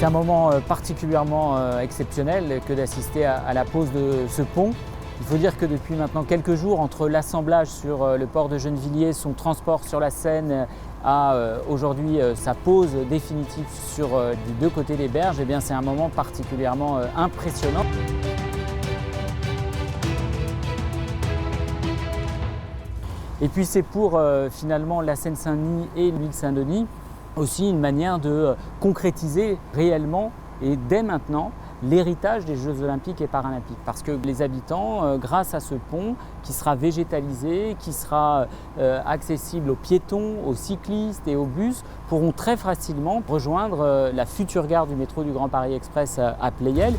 C'est un moment particulièrement exceptionnel que d'assister à la pose de ce pont. Il faut dire que depuis maintenant quelques jours, entre l'assemblage sur le port de Gennevilliers, son transport sur la Seine à aujourd'hui sa pose définitive sur des deux côtés des berges, eh bien c'est un moment particulièrement impressionnant. Et puis c'est pour finalement la Seine-Saint-Denis et l'île Saint-Denis aussi une manière de concrétiser réellement et dès maintenant l'héritage des Jeux Olympiques et Paralympiques. Parce que les habitants, grâce à ce pont qui sera végétalisé, qui sera accessible aux piétons, aux cyclistes et aux bus, pourront très facilement rejoindre la future gare du métro du Grand Paris Express à Pleyel.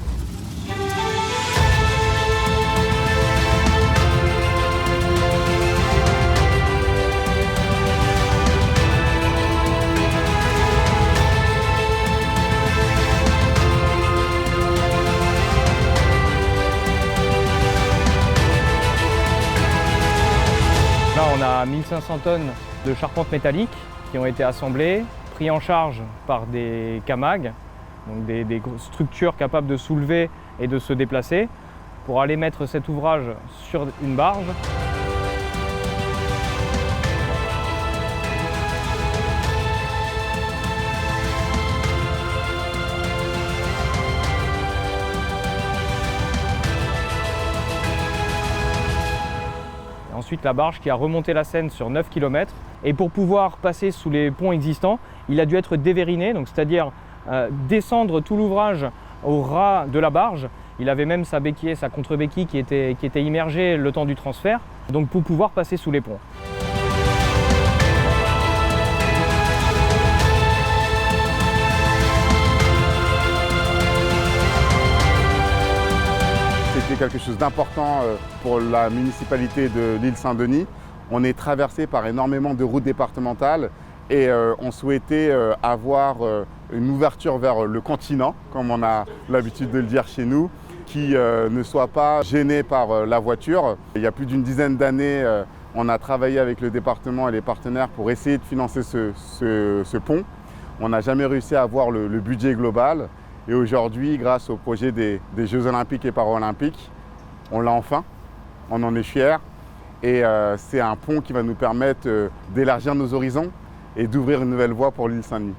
Là, on a 1500 tonnes de charpente métallique qui ont été assemblées, pris en charge par des CAMAG, donc des structures capables de soulever et de se déplacer, pour aller mettre cet ouvrage sur une barge. Ensuite, la barge qui a remonté la Seine sur 9 km. Et pour pouvoir passer sous les ponts existants, il a dû être dévériné, c'est-à-dire descendre tout l'ouvrage au ras de la barge. Il avait même sa béquille, sa contre-béquille qui était immergée le temps du transfert, donc pour pouvoir passer sous les ponts. C'était quelque chose d'important pour la municipalité de l'île Saint-Denis. On est traversé par énormément de routes départementales et on souhaitait avoir une ouverture vers le continent, comme on a l'habitude de le dire chez nous, qui ne soit pas gêné par la voiture. Il y a plus d'une dizaine d'années, on a travaillé avec le département et les partenaires pour essayer de financer ce pont. On n'a jamais réussi à avoir le budget global. Et aujourd'hui, grâce au projet des Jeux Olympiques et Paralympiques, on l'a enfin, on en est fiers. Et c'est un pont qui va nous permettre d'élargir nos horizons et d'ouvrir une nouvelle voie pour l'île Saint-Denis.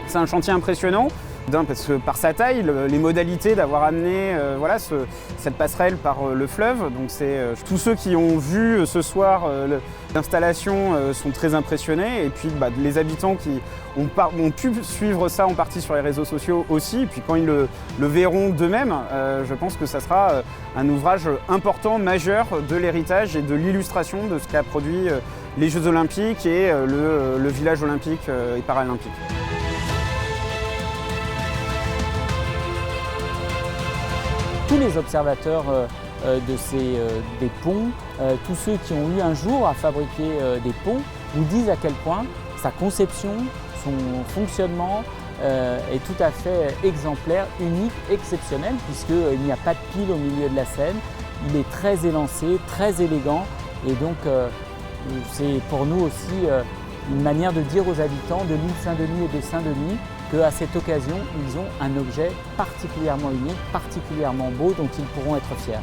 C'est un chantier impressionnant. Parce que par sa taille, les modalités d'avoir amené cette passerelle par le fleuve. Donc tous ceux qui ont vu ce soir l'installation sont très impressionnés. Et puis les habitants qui ont pu suivre ça en partie sur les réseaux sociaux aussi. Et puis quand ils le verront d'eux-mêmes, je pense que ça sera un ouvrage important, majeur de l'héritage et de l'illustration de ce qu'a produit les Jeux Olympiques et le village olympique et paralympique. Tous les observateurs des ponts, tous ceux qui ont eu un jour à fabriquer des ponts, nous disent à quel point sa conception, son fonctionnement est tout à fait exemplaire, unique, exceptionnel, puisqu'il n'y a pas de pile au milieu de la Seine. Il est très élancé, très élégant, et donc c'est pour nous aussi une manière de dire aux habitants de l'île Saint-Denis et de Saint-Denis qu'à cette occasion, ils ont un objet particulièrement unique, particulièrement beau, dont ils pourront être fiers.